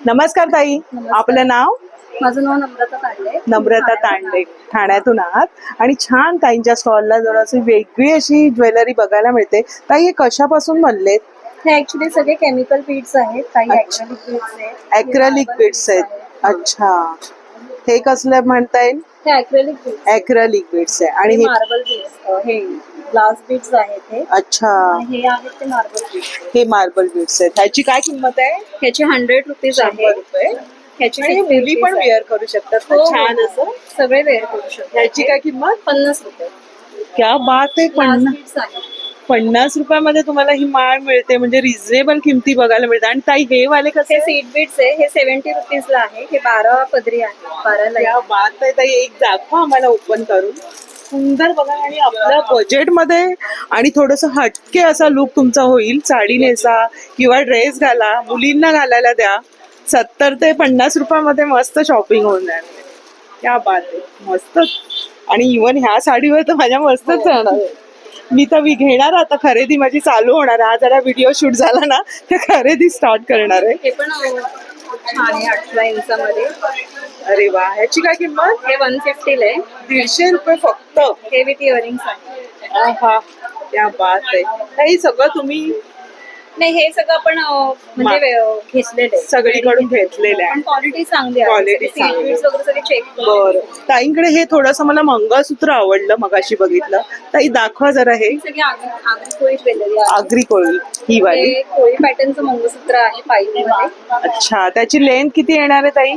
नमस्कार ताई. नमस्कार. आपलं नाव? माझं नाव नम्रता तांडे. नम्रता तांडे. ठाण्यातून आहात आणि छान ताईंच्या स्टॉलला जराशी वेगळी अशी ज्वेलरी बघायला मिळते. ताई हे कशापासून बनलेत? हे ऍक्च्युली सगळे केमिकल बीड्स आहेत, काही अच्छा. ऍक्रेलिक बीड्स आहेत, ॲक्रेलिक बीड्स आहेत. अच्छा, हे कसलं म्हणता येईल? हे ऍक्रेलिक बीड्स, ॲक्रेलिक बीड्स आहे आणि हे हे मार्बल बीड्स, हे ग्लास बीड्स आहेत हे, अच्छा, आणि हे आहेत ते मार्बल बीड्स. हे मार्बल बीड्स आहेत. ह्याची काय किंमत आहे? ह्याचे 100 रुपीज आहे. 100 रुपये. ह्याची आणि हे 50 मुली पण rupees आहे. वेअर करू शकतात ना, हो, छान असं. सगळे वेअर करू शकतात. ह्याची काय किंमत? 50 रुपये. क्या बात आहे. ग्लास बीड्स आहेत. 50 रुपयामध्ये तुम्हाला ही माळ मिळते, म्हणजे रिझनेबल किमती बघायला मिळतात. आणि ताई हे वाले हे कसे? सीड बीड्स आहे, हे 70 रुपीजला आहे. हे 12 पदरी आहे, 12 लाईन. क्या बात आहे ताई. एक दाखवा आम्हाला ओपन करून. सुंदर बघा, आणि आपल्या बजेटमध्ये आणि थोडस हटके असा लुक तुमचा होईल. साडी नेसा किंवा ड्रेस घाला, मुलींना घालायला द्या. 70 ते 50 रुपयामध्ये मस्त शॉपिंग होऊन जाईल. क्या बात आहे, मस्त. आणि इव्हन ह्या साडीवर तर माझ्या मस्तच जाणार आहे. मी तर घेणार आता, खरेदी माझी चालू होणार आहे. हा जरा व्हिडिओ शूट झाला ना तर खरेदी स्टार्ट करणार आहे. हे पण छान आहे, 18 इंचामध्ये. अरे वा. ह्याची काय किंमत? हे 150 ला आहे. 150 रुपये फक्त. हे विथ इयरिंग्स आहे. आहा, क्या बात आहे. हे सगळं तुम्ही नाही, हे सगळं आपण म्हणजे घेतलेलं आहे, सगळीकडून घेतलेलं आहे. पण क्वालिटी चांगली आहे. Quality Seed चांगली. beads वगैरे सगळे चेक बरं. ताईंकडे हे थोडंसं मला मंगळसूत्र आवडलं, मगाशी बघितलं. ताई दाखवा जरा. हे सगळे आगरी कोळी ज्वेलरी आहे. आगरी कोळी ही वाली. हे कोळी पॅटर्नचं मंगळसूत्र आहे पायरीमध्ये. अच्छा, त्याची लेंथ किती येणार आहे ताई?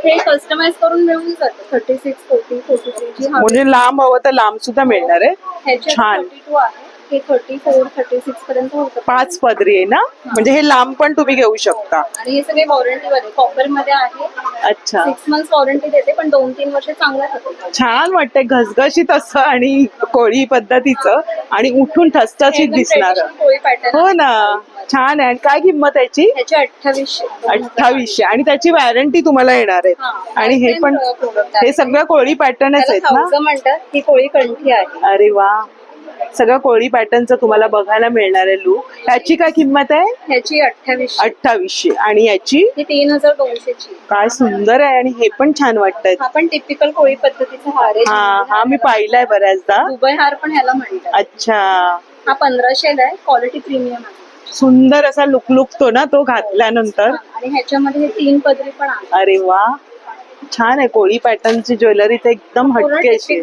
हे कस्टमाइज करून मिळून जातं. 36, 40, 43 जी हवी. म्हणजे लांब हवं तर लांब सुद्धा मिळणार आहे. ह्याच्यात छान. 42 आहे. हे 34, 36 पर्यंत होतं. 5 पदरी आहे ना, म्हणजे हे लांब पण तुम्ही घेऊ शकता. आणि हे सगळे वॉरंटी वाले कॉपर मध्ये आहे. अच्छा, 6 मंथ्स वॉरंटी देते, पण 2-3 वर्ष चांगलं खातं. छान वाटतंय, घसघशीत असं आणि कोळी पद्धतीचं, आणि उठून ठसठसीत दिसणार. कोळी पॅटर्न. हो ना, छान आहे. आणि काय किंमत आहे याची? ह्याचे 2800. 2800. आणि त्याची वॉरंटी तुम्हाला येणार आहे. आणि हे पण, हे सगळं कोळी पॅटर्नच आहेत ना? खाऊचं म्हणतात. ही कोळी कंठी आहे. अरे वा. सगळं कोळी पॅटर्नचं तुम्हाला बघायला मिळणार आहे लुक. ह्याची काय किंमत आहे? ह्याची 2800. 2800. आणि याची? ही 3200 ची. काय सुंदर आहे. आणि हे पण छान वाटतंय. हा पण टिपिकल कोळी पद्धतीचा हार आहे. हा मी पाहिलाय बऱ्याचदा. दुबई हार पण ह्याला म्हणतात. अच्छा. हा 1500 ला आहे. क्वालिटी प्रीमियम आहे. सुंदर असा लुकतो ना तो घातल्यानंतर. आणि ह्याच्यामध्ये हे 3 पदरी पण आहे. अरे वा, छान आहे. कोळी पॅटर्नची ज्वेलरी तर एकदम हटके अशी.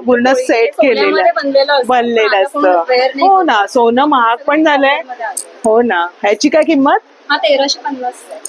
पूर्ण सेट केलेलं बनलेलं असतं. हो ना, सोनं महाग पण झालंय. हो ना. ह्याची काय किंमत? हा 1350 आहे.